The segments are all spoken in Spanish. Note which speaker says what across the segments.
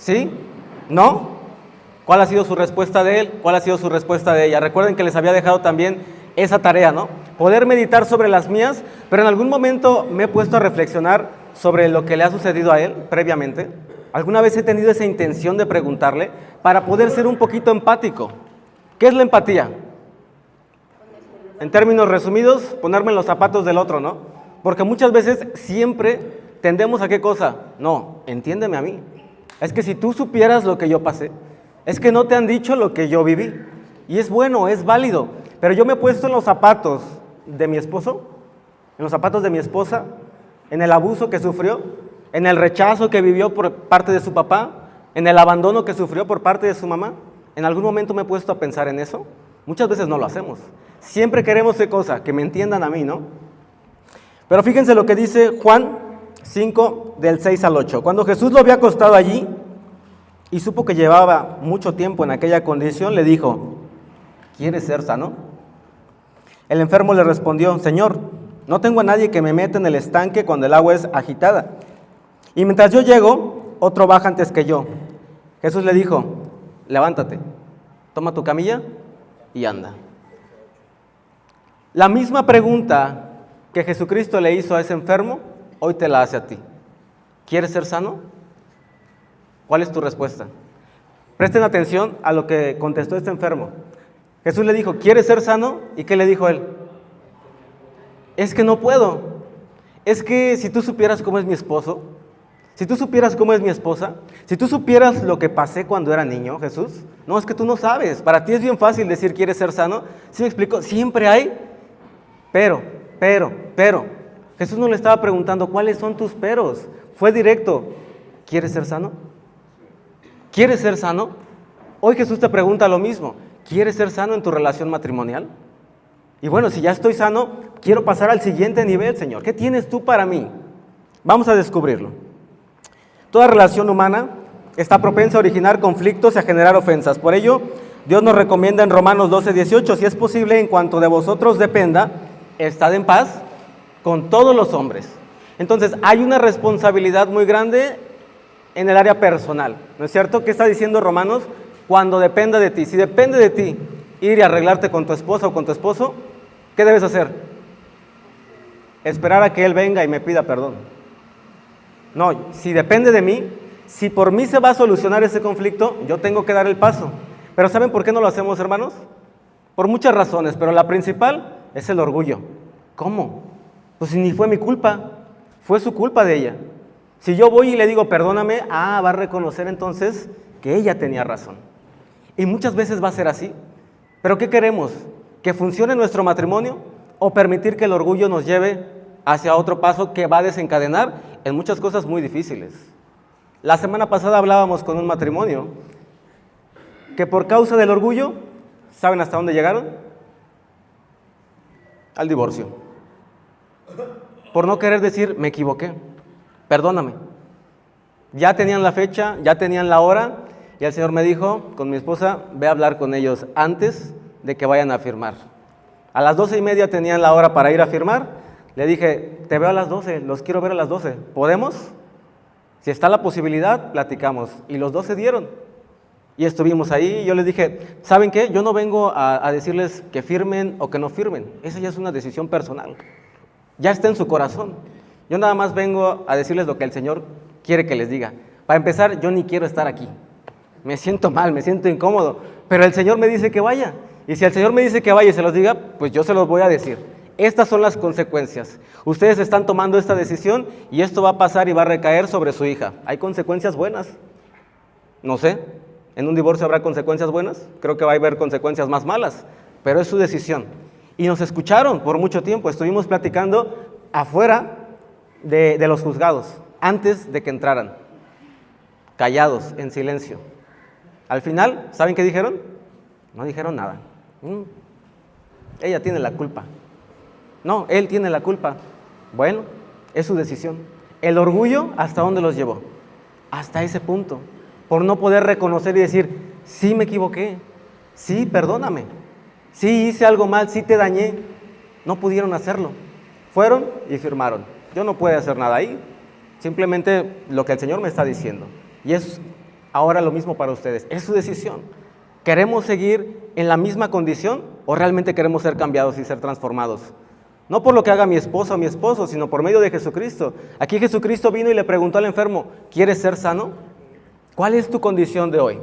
Speaker 1: ¿Sí? ¿No? ¿Cuál ha sido su respuesta de él? ¿Cuál ha sido su respuesta de ella? Recuerden que les había dejado también esa tarea, ¿no? Poder meditar sobre las mías, pero en algún momento me he puesto a reflexionar sobre lo que le ha sucedido a él previamente. ¿Alguna vez he tenido esa intención de preguntarle para poder ser un poquito empático? ¿Qué es la empatía? En términos resumidos, ponerme en los zapatos del otro, ¿no? Porque muchas veces siempre tendemos a ¿qué cosa? No, entiéndeme a mí. Es que si tú supieras lo que yo pasé, es que no te han dicho lo que yo viví. Y es bueno, es válido. Pero yo me he puesto en los zapatos de mi esposo, en los zapatos de mi esposa, en el abuso que sufrió, en el rechazo que vivió por parte de su papá, en el abandono que sufrió por parte de su mamá. ¿En algún momento me he puesto a pensar en eso? Muchas veces no lo hacemos. Siempre queremos qué cosa, que me entiendan a mí, ¿no? Pero fíjense lo que dice Juan 5, del 6 al 8. Cuando Jesús lo había acostado allí y supo que llevaba mucho tiempo en aquella condición, le dijo: ¿quieres ser sano? El enfermo le respondió: Señor, no tengo a nadie que me meta en el estanque cuando el agua es agitada. Y mientras yo llego, otro baja antes que yo. Jesús le dijo: levántate, toma tu camilla y anda. La misma pregunta que Jesucristo le hizo a ese enfermo, hoy te la hace a ti. ¿Quieres ser sano? ¿Cuál es tu respuesta? Presten atención a lo que contestó este enfermo. Jesús le dijo: ¿quieres ser sano? ¿Y qué le dijo él? Es que no puedo. Es que si tú supieras cómo es mi esposo, si tú supieras cómo es mi esposa, si tú supieras lo que pasé cuando era niño, Jesús, no, es que tú no sabes. Para ti es bien fácil decir ¿quieres ser sano? ¿Sí me explico? Siempre hay pero. Jesús no le estaba preguntando cuáles son tus peros. Fue directo. ¿Quieres ser sano? ¿Quieres ser sano? Hoy Jesús te pregunta lo mismo. ¿Quieres ser sano en tu relación matrimonial? Y bueno, si ya estoy sano, quiero pasar al siguiente nivel, Señor. ¿Qué tienes tú para mí? Vamos a descubrirlo. Toda relación humana está propensa a originar conflictos y a generar ofensas. Por ello, Dios nos recomienda en Romanos 12:18, si es posible, en cuanto de vosotros dependa, estad en paz con todos los hombres. Entonces, hay una responsabilidad muy grande en el área personal, ¿no es cierto? ¿Qué está diciendo Romanos? Cuando dependa de ti. Si depende de ti ir y arreglarte con tu esposa o con tu esposo, ¿qué debes hacer? Esperar a que él venga y me pida perdón. No, si depende de mí, si por mí se va a solucionar ese conflicto, yo tengo que dar el paso. Pero ¿saben por qué no lo hacemos, hermanos? Por muchas razones, pero la principal es el orgullo. ¿Cómo? Pues si ni fue mi culpa, fue su culpa de ella. Si yo voy y le digo perdóname, va a reconocer entonces que ella tenía razón. Y muchas veces va a ser así. ¿Pero qué queremos? ¿Que funcione nuestro matrimonio o permitir que el orgullo nos lleve hacia otro paso que va a desencadenar en muchas cosas muy difíciles? La semana pasada hablábamos con un matrimonio que por causa del orgullo, ¿saben hasta dónde llegaron? Al divorcio. Por no querer decir, me equivoqué, perdóname. Ya tenían la fecha, ya tenían la hora, y el Señor me dijo, con mi esposa, ve a hablar con ellos antes de que vayan a firmar. A las 12:30 tenían la hora para ir a firmar. Le dije, te veo a las 12, los quiero ver a las 12. ¿Podemos? Si está la posibilidad, platicamos. Y los dos se dieron. Y estuvimos ahí, y yo les dije, ¿saben qué? Yo no vengo a decirles que firmen o que no firmen. Esa ya es una decisión personal. Ya está en su corazón. Yo nada más vengo a decirles lo que el Señor quiere que les diga. Para empezar, yo ni quiero estar aquí. Me siento mal, me siento incómodo. Pero el Señor me dice que vaya. Y si el Señor me dice que vaya y se los diga, pues yo se los voy a decir. Estas son las consecuencias. Ustedes están tomando esta decisión y esto va a pasar y va a recaer sobre su hija. ¿Hay consecuencias buenas? No sé. ¿En un divorcio habrá consecuencias buenas? Creo que va a haber consecuencias más malas, pero es su decisión. Y nos escucharon por mucho tiempo. Estuvimos platicando afuera de los juzgados, antes de que entraran, callados, en silencio. Al final, ¿saben qué dijeron? No dijeron nada. Ella tiene la culpa. No, él tiene la culpa. Bueno, es su decisión. El orgullo, ¿hasta dónde los llevó? Hasta ese punto. Por no poder reconocer y decir, sí me equivoqué, sí, perdóname, sí hice algo mal, sí te dañé. No pudieron hacerlo. Fueron y firmaron. Yo no puedo hacer nada ahí. Simplemente lo que el Señor me está diciendo. Y es Ahora lo mismo para ustedes, es su decisión. ¿Queremos seguir en la misma condición o realmente queremos ser cambiados y ser transformados? No por lo que haga mi esposa o mi esposo, sino por medio de Jesucristo. Aquí Jesucristo vino y le preguntó al enfermo, ¿quieres ser sano? ¿Cuál es tu condición de hoy?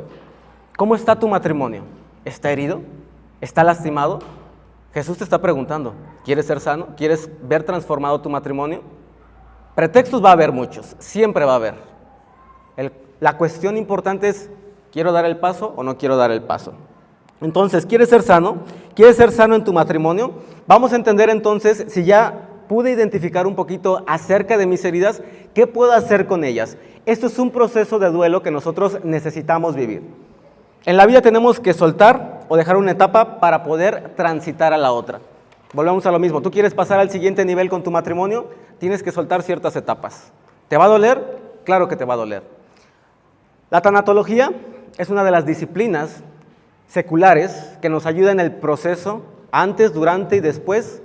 Speaker 1: ¿Cómo está tu matrimonio? ¿Está herido? ¿Está lastimado? Jesús te está preguntando, ¿quieres ser sano? ¿Quieres ver transformado tu matrimonio? Pretextos va a haber muchos, siempre va a haber. La cuestión importante es, ¿quiero dar el paso o no quiero dar el paso? Entonces, ¿quieres ser sano? ¿Quieres ser sano en tu matrimonio? Vamos a entender entonces, si ya pude identificar un poquito acerca de mis heridas, ¿qué puedo hacer con ellas? Esto es un proceso de duelo que nosotros necesitamos vivir. En la vida tenemos que soltar o dejar una etapa para poder transitar a la otra. Volvemos a lo mismo, tú quieres pasar al siguiente nivel con tu matrimonio, tienes que soltar ciertas etapas. ¿Te va a doler? Claro que te va a doler. La tanatología es una de las disciplinas seculares que nos ayuda en el proceso, antes, durante y después,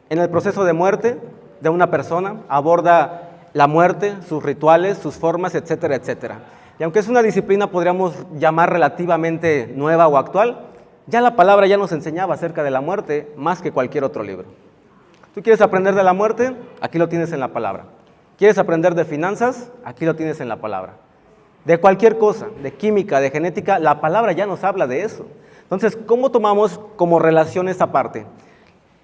Speaker 1: en el proceso de muerte de una persona, aborda la muerte, sus rituales, sus formas, etcétera, etcétera. Y aunque es una disciplina, podríamos llamar relativamente nueva o actual, ya la palabra ya nos enseñaba acerca de la muerte más que cualquier otro libro. ¿Tú quieres aprender de la muerte? Aquí lo tienes en la palabra. ¿Quieres aprender de finanzas? Aquí lo tienes en la palabra. De cualquier cosa, de química, de genética, la palabra ya nos habla de eso. Entonces, ¿cómo tomamos como relación esta parte?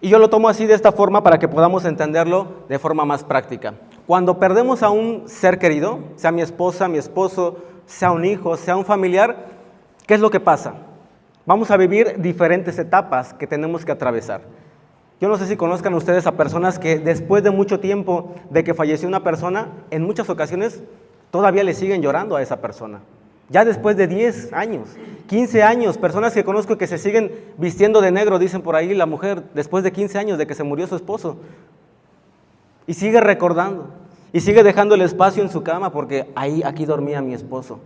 Speaker 1: Y yo lo tomo así de esta forma para que podamos entenderlo de forma más práctica. Cuando perdemos a un ser querido, sea mi esposa, mi esposo, sea un hijo, sea un familiar, ¿qué es lo que pasa? Vamos a vivir diferentes etapas que tenemos que atravesar. Yo no sé si conozcan ustedes a personas que después de mucho tiempo de que falleció una persona, en muchas ocasiones todavía le siguen llorando a esa persona. Ya después de 10 años, 15 años, personas que conozco que se siguen vistiendo de negro, dicen por ahí la mujer, después de 15 años de que se murió su esposo. Y sigue recordando, y sigue dejando el espacio en su cama porque aquí dormía mi esposo.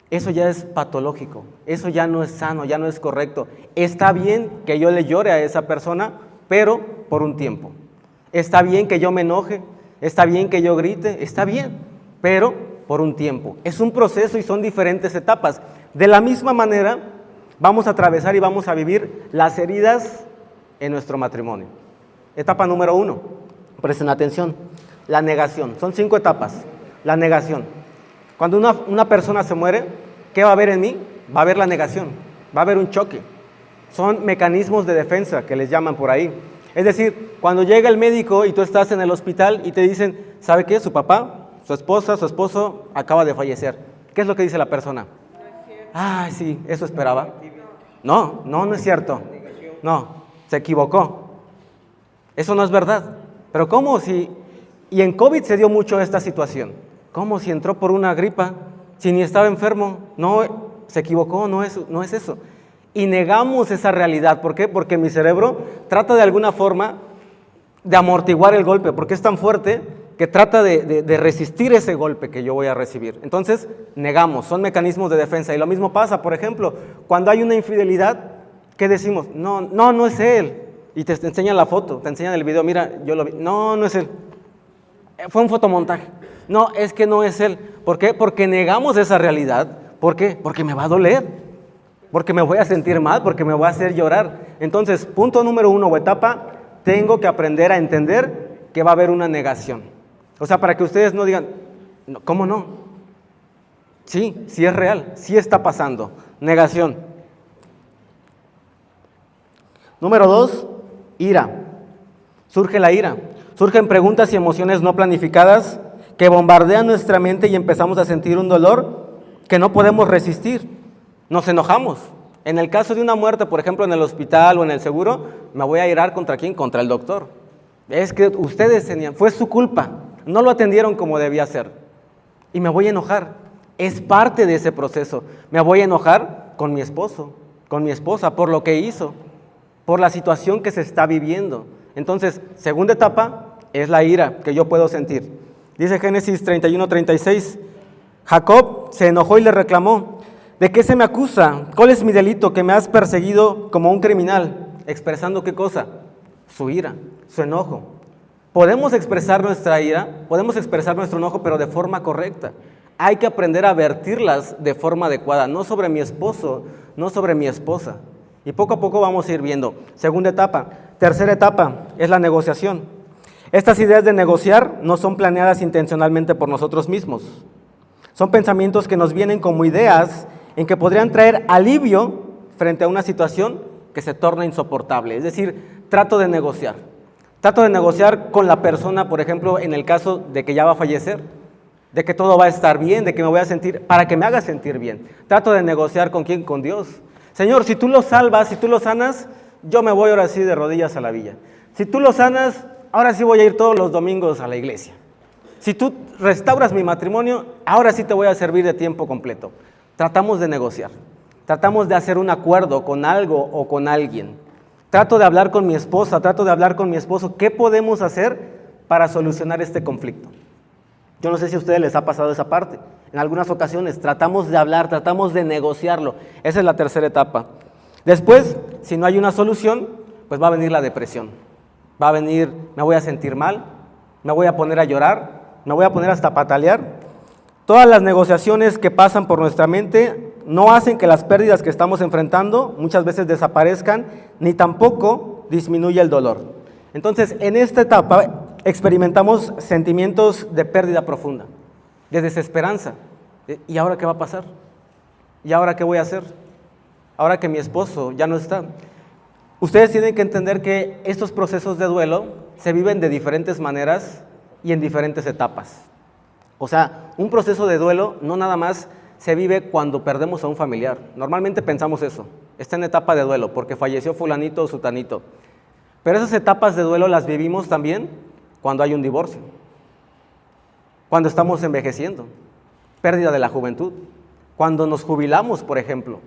Speaker 1: Eso ya es patológico, eso ya no es sano, ya no es correcto. Está bien que yo le llore a esa persona, pero por un tiempo. Está bien que yo me enoje, está bien que yo grite, está bien, pero por un tiempo. Es un proceso y son diferentes etapas. De la misma manera, vamos a atravesar y vamos a vivir las heridas en nuestro matrimonio. Etapa número 1, presten atención, la negación. Son 5 etapas. La negación. Cuando una persona se muere, ¿qué va a haber en mí? Va a haber la negación, va a haber un choque. Son mecanismos de defensa que les llaman por ahí. Es decir, cuando llega el médico y tú estás en el hospital y te dicen, ¿sabe qué? Su papá, su esposa, su esposo acaba de fallecer. ¿Qué es lo que dice la persona? Ah, sí, eso esperaba. No es cierto. No, se equivocó. Eso no es verdad. Pero ¿cómo si? Y en COVID se dio mucho esta situación. ¿Cómo si entró por una gripa? Si ni estaba enfermo. No, se equivocó, no es eso. Y negamos esa realidad. ¿Por qué? Porque mi cerebro trata de alguna forma de amortiguar el golpe, porque es tan fuerte que trata de resistir ese golpe que yo voy a recibir. Entonces, negamos, son mecanismos de defensa. Y lo mismo pasa, por ejemplo, cuando hay una infidelidad, ¿qué decimos? No es él. Y te enseñan la foto, te enseñan el video, mira, yo lo vi. No es él. Fue un fotomontaje. No, es que no es él. ¿Por qué? Porque negamos esa realidad. ¿Por qué? Porque me va a doler. Porque me voy a sentir mal, porque me voy a hacer llorar. Entonces, punto número 1 o etapa, tengo que aprender a entender que va a haber una negación. O sea, para que ustedes no digan, ¿cómo no? Sí es real, sí está pasando. Negación. Número 2, ira. Surge la ira. Surgen preguntas y emociones no planificadas que bombardean nuestra mente y empezamos a sentir un dolor que no podemos resistir. Nos enojamos. En el caso de una muerte, por ejemplo, en el hospital o en el seguro, me voy a irar ¿contra quién? Contra el doctor. Es que ustedes tenían, fue su culpa, no lo atendieron como debía ser. Y me voy a enojar. Es parte de ese proceso. Me voy a enojar con mi esposo, con mi esposa, por lo que hizo, por la situación que se está viviendo. Entonces, segunda etapa es la ira que yo puedo sentir. Dice Génesis 31:36, Jacob se enojó y le reclamó, ¿de qué se me acusa? ¿Cuál es mi delito? Que me has perseguido como un criminal. ¿Expresando qué cosa? Su ira, su enojo. Podemos expresar nuestra ira, podemos expresar nuestro enojo, pero de forma correcta. Hay que aprender a vertirlas de forma adecuada, no sobre mi esposo, no sobre mi esposa. Y poco a poco vamos a ir viendo. Segunda etapa. Tercera etapa es la negociación. Estas ideas de negociar no son planeadas intencionalmente por nosotros mismos. Son pensamientos que nos vienen como ideas en que podrían traer alivio frente a una situación que se torna insoportable. Es decir, trato de negociar. Trato de negociar con la persona, por ejemplo, en el caso de que ya va a fallecer, de que todo va a estar bien, de que me voy a sentir, para que me haga sentir bien. Trato de negociar ¿con quién? Con Dios. Señor, si tú lo salvas, si tú lo sanas, yo me voy ahora sí de rodillas a la villa. Si tú lo sanas, ahora sí voy a ir todos los domingos a la iglesia. Si tú restauras mi matrimonio, ahora sí te voy a servir de tiempo completo. Tratamos de negociar. Tratamos de hacer un acuerdo con algo o con alguien. Trato de hablar con mi esposa, trato de hablar con mi esposo. ¿Qué podemos hacer para solucionar este conflicto? Yo no sé si a ustedes les ha pasado esa parte. En algunas ocasiones tratamos de hablar, tratamos de negociarlo. Esa es la tercera etapa. Después, si no hay una solución, pues va a venir la depresión. Va a venir, me voy a sentir mal, me voy a poner a llorar, me voy a poner hasta a patalear. Todas las negociaciones que pasan por nuestra mente no hacen que las pérdidas que estamos enfrentando muchas veces desaparezcan, ni tampoco disminuye el dolor. Entonces, en esta etapa experimentamos sentimientos de pérdida profunda, de desesperanza. ¿Y ahora qué va a pasar? ¿Y ahora qué voy a hacer? Ahora que mi esposo ya no está. Ustedes tienen que entender que estos procesos de duelo se viven de diferentes maneras y en diferentes etapas. O sea, un proceso de duelo no nada más se vive cuando perdemos a un familiar. Normalmente pensamos eso, está en etapa de duelo porque falleció fulanito o sutanito. Pero esas etapas de duelo las vivimos también cuando hay un divorcio, cuando estamos envejeciendo, pérdida de la juventud, cuando nos jubilamos, por ejemplo.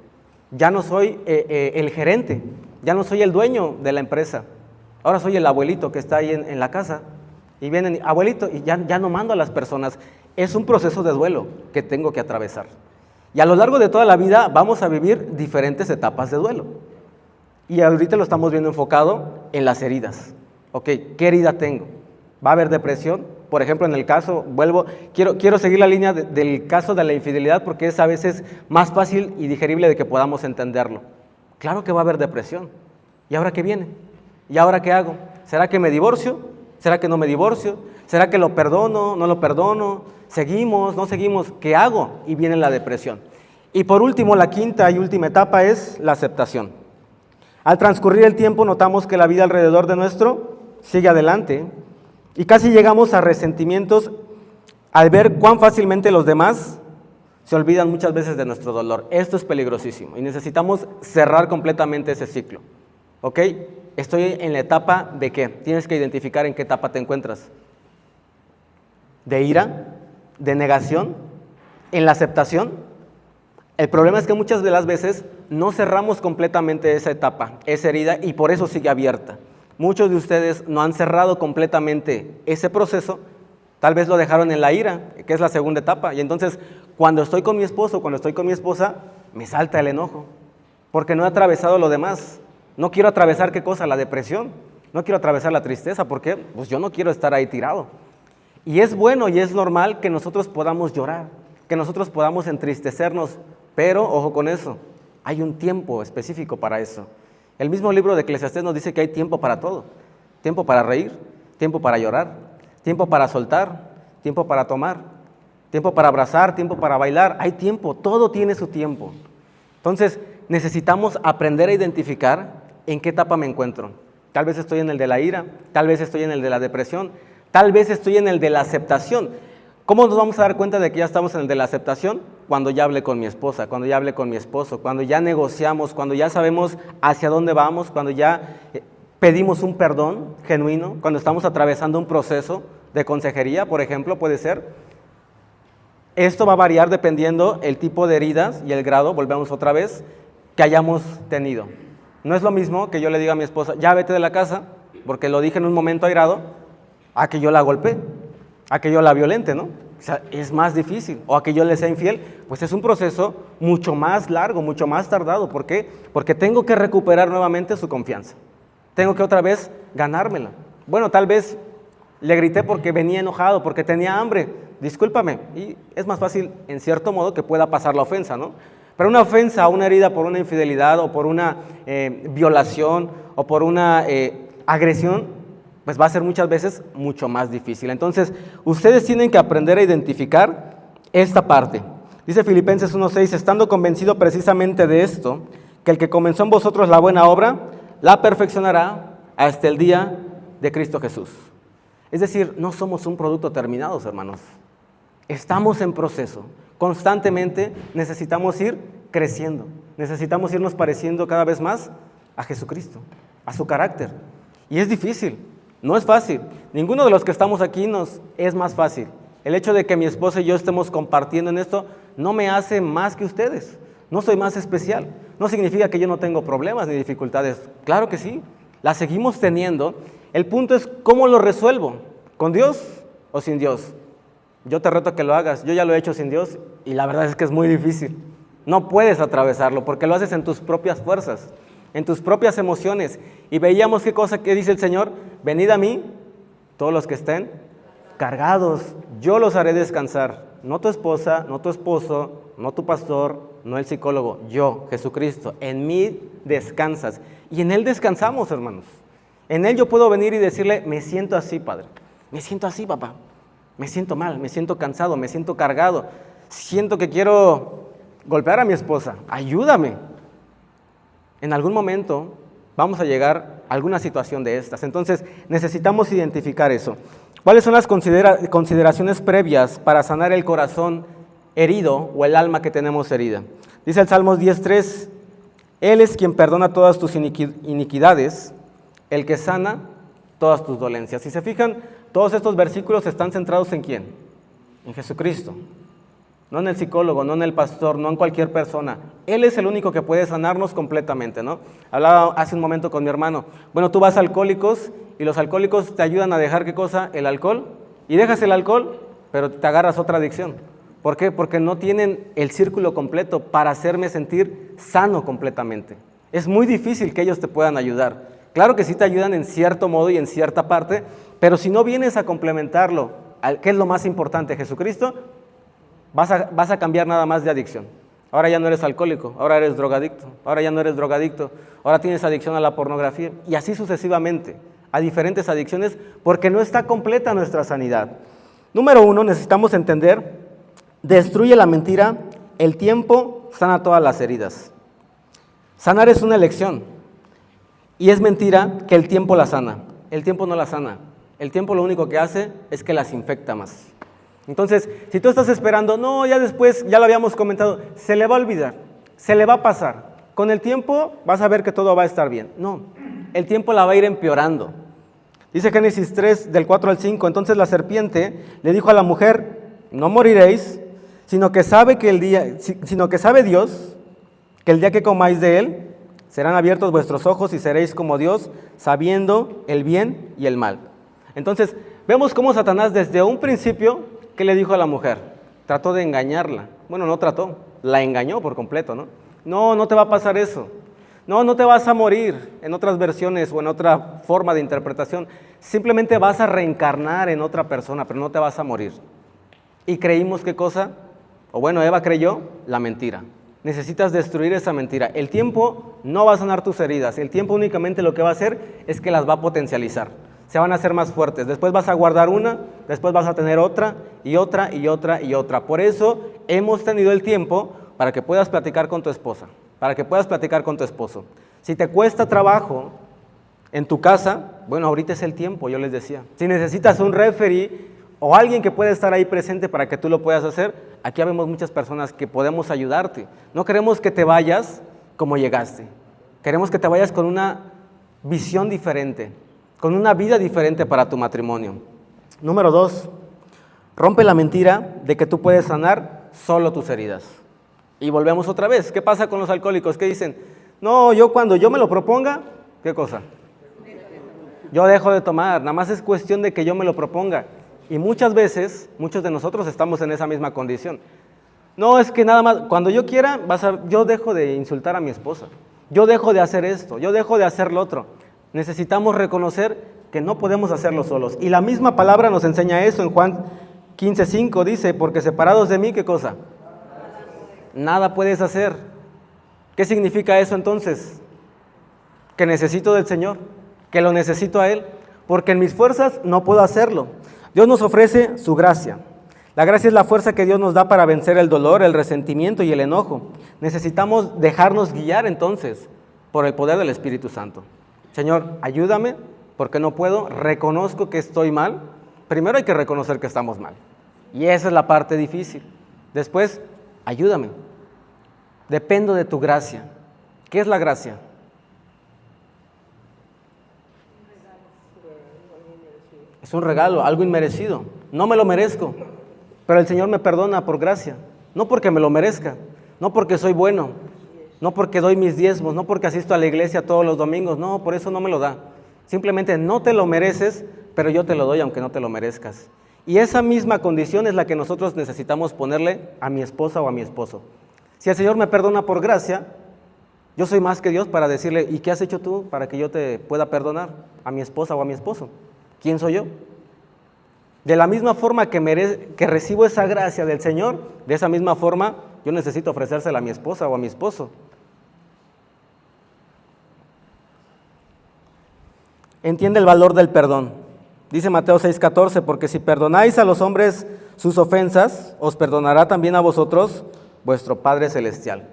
Speaker 1: Ya no soy el gerente, ya no soy el dueño de la empresa, ahora soy el abuelito que está ahí en la casa. Y vienen, abuelito, y ya no mando a las personas. Es un proceso de duelo que tengo que atravesar. Y a lo largo de toda la vida vamos a vivir diferentes etapas de duelo. Y ahorita lo estamos viendo enfocado en las heridas. Ok, ¿qué herida tengo? ¿Va a haber depresión? Por ejemplo, en el caso, quiero seguir la línea del caso de la infidelidad porque es a veces más fácil y digerible de que podamos entenderlo. Claro que va a haber depresión. ¿Y ahora qué viene? ¿Y ahora qué hago? ¿Será que me divorcio? ¿Será que no me divorcio? ¿Será que lo perdono? ¿No lo perdono? ¿Seguimos? ¿No seguimos? ¿Qué hago? Y viene la depresión. Y por último, la quinta y última etapa es la aceptación. Al transcurrir el tiempo notamos que la vida alrededor de nuestro sigue adelante y casi llegamos a resentimientos al ver cuán fácilmente los demás se olvidan muchas veces de nuestro dolor. Esto es peligrosísimo y necesitamos cerrar completamente ese ciclo. ¿Ok? Estoy en la etapa de ¿qué? Tienes que identificar en qué etapa te encuentras. ¿De ira? ¿De negación? ¿En la aceptación? El problema es que muchas de las veces no cerramos completamente esa etapa, esa herida, y por eso sigue abierta. Muchos de ustedes no han cerrado completamente ese proceso, tal vez lo dejaron en la ira, que es la segunda etapa, y entonces cuando estoy con mi esposo, cuando estoy con mi esposa, me salta el enojo, porque no he atravesado lo demás. No quiero atravesar, ¿qué cosa? La depresión. No quiero atravesar la tristeza, porque pues yo no quiero estar ahí tirado. Y es bueno y es normal que nosotros podamos llorar, que nosotros podamos entristecernos, pero ojo con eso, hay un tiempo específico para eso. El mismo libro de Eclesiastés nos dice que hay tiempo para todo. Tiempo para reír, tiempo para llorar, tiempo para soltar, tiempo para tomar, tiempo para abrazar, tiempo para bailar. Hay tiempo, todo tiene su tiempo. Entonces, necesitamos aprender a identificar en qué etapa me encuentro. Tal vez estoy en el de la ira, tal vez estoy en el de la depresión, tal vez estoy en el de la aceptación. ¿Cómo nos vamos a dar cuenta de que ya estamos en el de la aceptación? Cuando ya hablé con mi esposa, cuando ya hablé con mi esposo, cuando ya negociamos, cuando ya sabemos hacia dónde vamos, cuando ya pedimos un perdón genuino, cuando estamos atravesando un proceso de consejería, por ejemplo, puede ser. Esto va a variar dependiendo el tipo de heridas y el grado, volvemos otra vez, que hayamos tenido. No es lo mismo que yo le diga a mi esposa, ya vete de la casa, porque lo dije en un momento airado, a que yo la golpee, a que yo la violente, ¿no? O sea, es más difícil. O a que yo le sea infiel, pues es un proceso mucho más largo, mucho más tardado. ¿Por qué? Porque tengo que recuperar nuevamente su confianza. Tengo que otra vez ganármela. Bueno, tal vez Le grité porque venía enojado, porque tenía hambre. Discúlpame. Y es más fácil, en cierto modo, que pueda pasar la ofensa, ¿no? Pero una ofensa, una herida por una infidelidad o por una violación o por una agresión, pues va a ser muchas veces mucho más difícil. Entonces, ustedes tienen que aprender a identificar esta parte. Dice Filipenses 1:6, estando convencido precisamente de esto, que el que comenzó en vosotros la buena obra, la perfeccionará hasta el día de Cristo Jesús. Es decir, no somos un producto terminado, hermanos. Estamos en proceso. Constantemente necesitamos ir creciendo. Necesitamos irnos pareciendo cada vez más a Jesucristo, a su carácter. Y es difícil, no es fácil. Ninguno de los que estamos aquí nos es más fácil. El hecho de que mi esposa y yo estemos compartiendo en esto no me hace más que ustedes. No soy más especial. No significa que yo no tengo problemas ni dificultades. Claro que sí, las seguimos teniendo. El punto es cómo lo resuelvo, ¿con Dios o sin Dios? Yo te reto a que lo hagas. Yo ya lo he hecho sin Dios y la verdad es que es muy difícil. No puedes atravesarlo porque lo haces en tus propias fuerzas, en tus propias emociones. Y veíamos qué cosa que dice el Señor: venid a mí, todos los que estén cargados, yo los haré descansar. No tu esposa, no tu esposo, no tu pastor, no el psicólogo, yo, Jesucristo. En mí descansas. Y en Él descansamos, hermanos. En Él yo puedo venir y decirle: me siento así, Padre. Me siento así, papá. Me siento mal, me siento cansado, me siento cargado. Siento que quiero golpear a mi esposa. Ayúdame. En algún momento vamos a llegar a alguna situación de estas. Entonces necesitamos identificar eso. ¿Cuáles son las consideraciones previas para sanar el corazón herido o el alma que tenemos herida? Dice el Salmos 10:3, Él es quien perdona todas tus iniquidades, el que sana todas tus dolencias. Si se fijan, todos estos versículos están centrados ¿en quién? En Jesucristo. No en el psicólogo, no en el pastor, no en cualquier persona. Él es el único que puede sanarnos completamente, ¿no? Hablaba hace un momento con mi hermano. Bueno, tú vas a Alcohólicos y los alcohólicos te ayudan a dejar, ¿qué cosa? El alcohol. Y dejas el alcohol, pero te agarras otra adicción. ¿Por qué? Porque no tienen el círculo completo para hacerme sentir sano completamente. Es muy difícil que ellos te puedan ayudar. Claro que sí te ayudan en cierto modo y en cierta parte, pero si no vienes a complementarlo, ¿qué es lo más importante? Jesucristo, vas a cambiar nada más de adicción. Ahora ya no eres alcohólico, ahora eres drogadicto, ahora ya no eres drogadicto, ahora tienes adicción a la pornografía y así sucesivamente, a diferentes adicciones, porque no está completa nuestra sanidad. Número 1, necesitamos entender, destruye la mentira, el tiempo sana todas las heridas. Sanar es una elección y es mentira que el tiempo la sana. El tiempo no la sana, el tiempo lo único que hace es que las infecta más. Entonces, si tú estás esperando, no, ya después, ya lo habíamos comentado, se le va a olvidar, se le va a pasar. Con el tiempo vas a ver que todo va a estar bien. No, el tiempo la va a ir empeorando. Dice Génesis 3, del 4 al 5, entonces la serpiente le dijo a la mujer, no moriréis, sino que sabe Dios, que el día que comáis de él, serán abiertos vuestros ojos y seréis como Dios, sabiendo el bien y el mal. Entonces, vemos cómo Satanás desde un principio, ¿qué le dijo a la mujer? Trató de engañarla. Bueno, no trató, la engañó por completo, ¿no? No, no te va a pasar eso. No, no te vas a morir en otras versiones o en otra forma de interpretación. Simplemente vas a reencarnar en otra persona, pero no te vas a morir. Y creímos ¿qué cosa? O bueno, Eva creyó la mentira. Necesitas destruir esa mentira. El tiempo no va a sanar tus heridas. El tiempo únicamente lo que va a hacer es que las va a potencializar. Se van a hacer más fuertes. Después vas a guardar una, después vas a tener otra y otra y otra y otra. Por eso hemos tenido el tiempo para que puedas platicar con tu esposa, para que puedas platicar con tu esposo. Si te cuesta trabajo en tu casa, bueno, ahorita es el tiempo, yo les decía. Si necesitas un referee o alguien que pueda estar ahí presente para que tú lo puedas hacer, aquí habemos muchas personas que podemos ayudarte. No queremos que te vayas como llegaste. Queremos que te vayas con una visión diferente, con una vida diferente para tu matrimonio. Número 2, rompe la mentira de que tú puedes sanar solo tus heridas. Y volvemos otra vez. ¿Qué pasa con los alcohólicos? ¿Qué dicen? No, yo cuando yo me lo proponga, ¿qué cosa? Yo dejo de tomar, nada más es cuestión de que yo me lo proponga. Y muchas veces, muchos de nosotros estamos en esa misma condición. No, es que nada más, cuando yo quiera, yo dejo de insultar a mi esposa. Yo dejo de hacer esto, yo dejo de hacer lo otro. Necesitamos reconocer que no podemos hacerlo solos. Y la misma palabra nos enseña eso en Juan 15:5, dice, porque separados de mí, ¿qué cosa? Nada puedes hacer. ¿Qué significa eso entonces? Que necesito del Señor, que lo necesito a Él, porque en mis fuerzas no puedo hacerlo. Dios nos ofrece su gracia. La gracia es la fuerza que Dios nos da para vencer el dolor, el resentimiento y el enojo. Necesitamos dejarnos guiar entonces por el poder del Espíritu Santo. Señor, ayúdame porque no puedo, reconozco que estoy mal. Primero hay que reconocer que estamos mal. Y esa es la parte difícil. Después, ayúdame. Dependo de tu gracia. ¿Qué es la gracia? Es un regalo, algo inmerecido. No me lo merezco, pero el Señor me perdona por gracia. No porque me lo merezca, no porque soy bueno, no porque doy mis diezmos, no porque asisto a la iglesia todos los domingos. No, por eso no me lo da. Simplemente no te lo mereces, pero yo te lo doy aunque no te lo merezcas. Y esa misma condición es la que nosotros necesitamos ponerle a mi esposa o a mi esposo. Si el Señor me perdona por gracia, yo soy más que Dios para decirle, ¿y qué has hecho tú para que yo te pueda perdonar a mi esposa o a mi esposo? ¿Quién soy yo? De la misma forma que recibo esa gracia del Señor, de esa misma forma yo necesito ofrecérsela a mi esposa o a mi esposo. Entiende el valor del perdón. Dice Mateo 6:14, porque si perdonáis a los hombres sus ofensas, os perdonará también a vosotros vuestro Padre Celestial.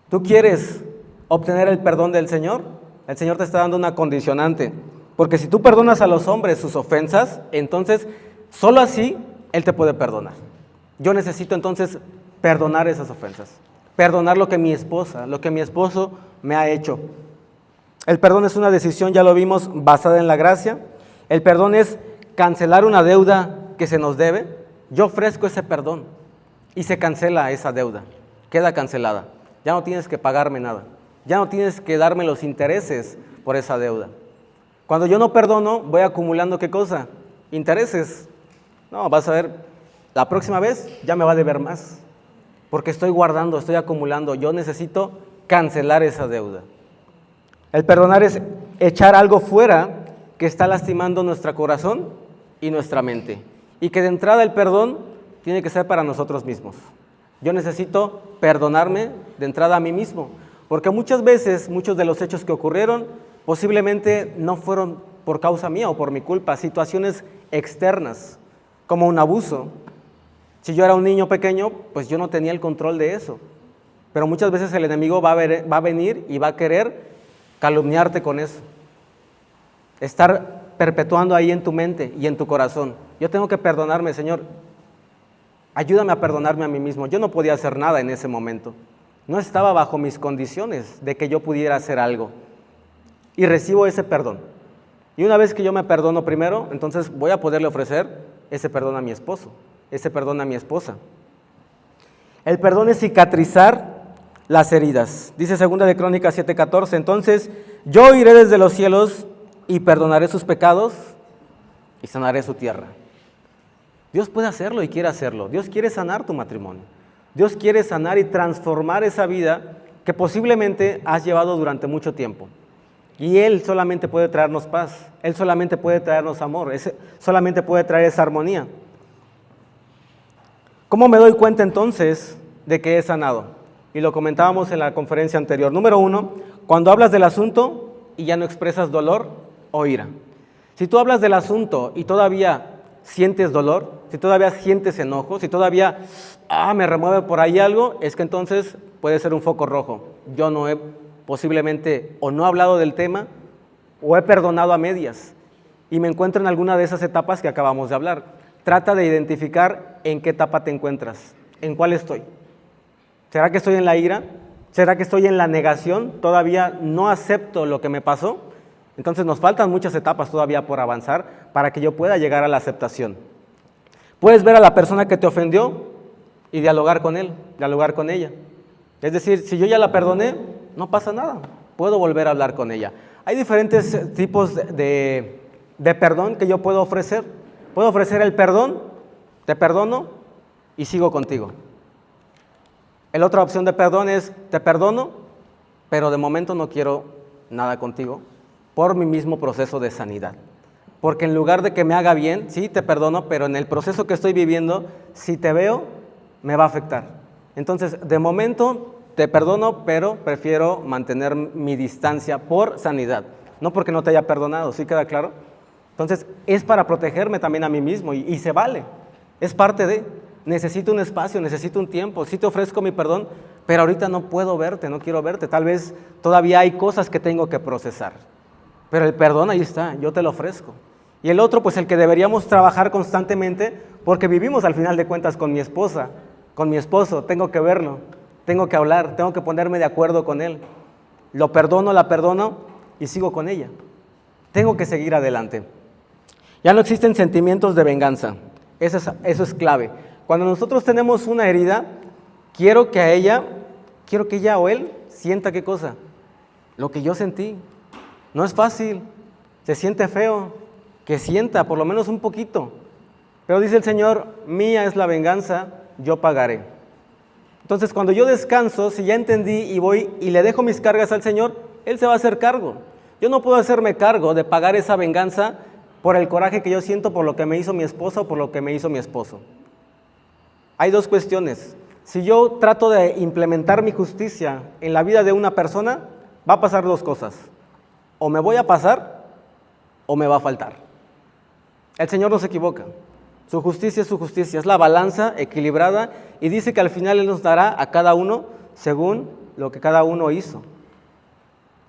Speaker 1: ¿Tú quieres obtener el perdón del Señor? El Señor te está dando una condicionante. Porque si tú perdonas a los hombres sus ofensas, entonces solo así Él te puede perdonar. Yo necesito entonces perdonar esas ofensas, perdonar lo que mi esposa, lo que mi esposo me ha hecho. El perdón es una decisión, ya lo vimos, basada en la gracia. El perdón es cancelar una deuda que se nos debe. Yo ofrezco ese perdón y se cancela esa deuda, queda cancelada. Ya no tienes que pagarme nada, ya no tienes que darme los intereses por esa deuda. Cuando yo no perdono, voy acumulando ¿qué cosa? Intereses. No, vas a ver, la próxima vez ya me va a deber más, porque estoy guardando, estoy acumulando. Yo necesito cancelar esa deuda. El perdonar es echar algo fuera que está lastimando nuestro corazón y nuestra mente. Y que de entrada el perdón tiene que ser para nosotros mismos. Yo necesito perdonarme de entrada a mí mismo, porque muchas veces, muchos de los hechos que ocurrieron, posiblemente no fueron por causa mía o por mi culpa, situaciones externas, como un abuso. Si yo era un niño pequeño, pues yo no tenía el control de eso. Pero muchas veces el enemigo va a venir y va a querer calumniarte con eso. Estar perpetuando ahí en tu mente y en tu corazón. Yo tengo que perdonarme, Señor. Ayúdame a perdonarme a mí mismo. Yo no podía hacer nada en ese momento. No estaba bajo mis condiciones de que yo pudiera hacer algo. Y recibo ese perdón. Y una vez que yo me perdono primero, entonces voy a poderle ofrecer ese perdón a mi esposo, ese perdón a mi esposa. El perdón es cicatrizar las heridas. Dice 2 de Crónicas 7:14, entonces yo iré desde los cielos y perdonaré sus pecados y sanaré su tierra. Dios puede hacerlo y quiere hacerlo. Dios quiere sanar tu matrimonio. Dios quiere sanar y transformar esa vida que posiblemente has llevado durante mucho tiempo. Y Él solamente puede traernos paz, Él solamente puede traernos amor, solamente puede traer esa armonía. ¿Cómo me doy cuenta entonces de que he sanado? Y lo comentábamos en la conferencia anterior. Número 1, cuando hablas del asunto y ya no expresas dolor o ira. Si tú hablas del asunto y todavía sientes dolor, si todavía sientes enojo, si todavía me remueve por ahí algo, es que entonces puede ser un foco rojo. Yo no he posiblemente o no he hablado del tema o he perdonado a medias y me encuentro en alguna de esas etapas que acabamos de hablar. Trata de identificar en qué etapa te encuentras, en cuál estoy. ¿Será que estoy en la ira? ¿Será que estoy en la negación? ¿Todavía no acepto lo que me pasó? Entonces nos faltan muchas etapas todavía por avanzar para que yo pueda llegar a la aceptación. Puedes ver a la persona que te ofendió y dialogar con él, dialogar con ella. Es decir, si yo ya la perdoné, no pasa nada, puedo volver a hablar con ella. Hay diferentes tipos de perdón que yo puedo ofrecer. Puedo ofrecer el perdón, te perdono y sigo contigo. La otra opción de perdón es, te perdono, pero de momento no quiero nada contigo por mi mismo proceso de sanidad. Porque en lugar de que me haga bien, sí, te perdono, pero en el proceso que estoy viviendo, si te veo, me va a afectar. Entonces, de momento, te perdono, pero prefiero mantener mi distancia por sanidad, no porque no te haya perdonado, ¿sí queda claro? Entonces, es para protegerme también a mí mismo y se vale, es parte de, necesito un espacio, necesito un tiempo, sí te ofrezco mi perdón, pero ahorita no puedo verte, no quiero verte, tal vez todavía hay cosas que tengo que procesar, pero el perdón ahí está, yo te lo ofrezco. Y el otro, pues el que deberíamos trabajar constantemente, porque vivimos al final de cuentas con mi esposa, con mi esposo, tengo que verlo, tengo que hablar, tengo que ponerme de acuerdo con él. Lo perdono, la perdono y sigo con ella. Tengo que seguir adelante. Ya no existen sentimientos de venganza, eso es clave. Cuando nosotros tenemos una herida, quiero que ella o él sienta ¿qué cosa? Lo que yo sentí. No es fácil, se siente feo, que sienta por lo menos un poquito. Pero dice el Señor, mía es la venganza, yo pagaré. Entonces cuando yo descanso, si ya entendí y voy y le dejo mis cargas al Señor, Él se va a hacer cargo. Yo no puedo hacerme cargo de pagar esa venganza por el coraje que yo siento por lo que me hizo mi esposa o por lo que me hizo mi esposo. Hay dos cuestiones. Si yo trato de implementar mi justicia en la vida de una persona, va a pasar dos cosas. O me voy a pasar o me va a faltar. El Señor no se equivoca. Su justicia, es la balanza equilibrada y dice que al final Él nos dará a cada uno según lo que cada uno hizo.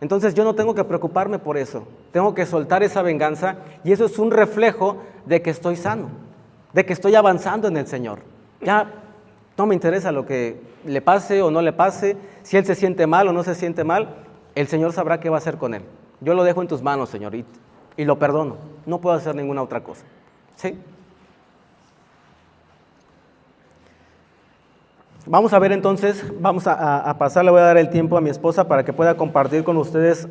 Speaker 1: Entonces yo no tengo que preocuparme por eso, tengo que soltar esa venganza y eso es un reflejo de que estoy sano, de que estoy avanzando en el Señor. Ya no me interesa lo que le pase o no le pase, si Él se siente mal o no se siente mal, el Señor sabrá qué va a hacer con Él. Yo lo dejo en tus manos, Señor, y lo perdono, no puedo hacer ninguna otra cosa. ¿Sí? Vamos a ver entonces, vamos a pasar, le voy a dar el tiempo a mi esposa para que pueda compartir con ustedes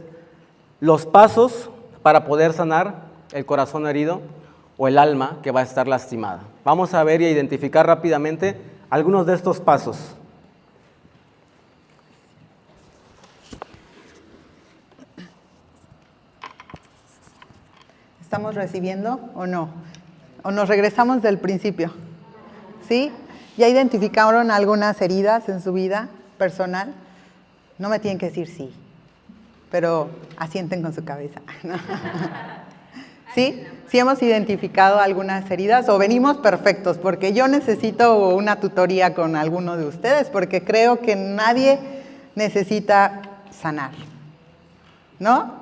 Speaker 1: los pasos para poder sanar el corazón herido o el alma que va a estar lastimada. Vamos a ver y a identificar rápidamente algunos de estos pasos.
Speaker 2: ¿Estamos recibiendo o no? ¿O nos regresamos del principio? ¿Sí? ¿Ya identificaron algunas heridas en su vida personal? No me tienen que decir sí, pero asienten con su cabeza. ¿Sí? ¿Sí hemos identificado algunas heridas o venimos perfectos? Porque yo necesito una tutoría con alguno de ustedes, porque creo que nadie necesita sanar, ¿no?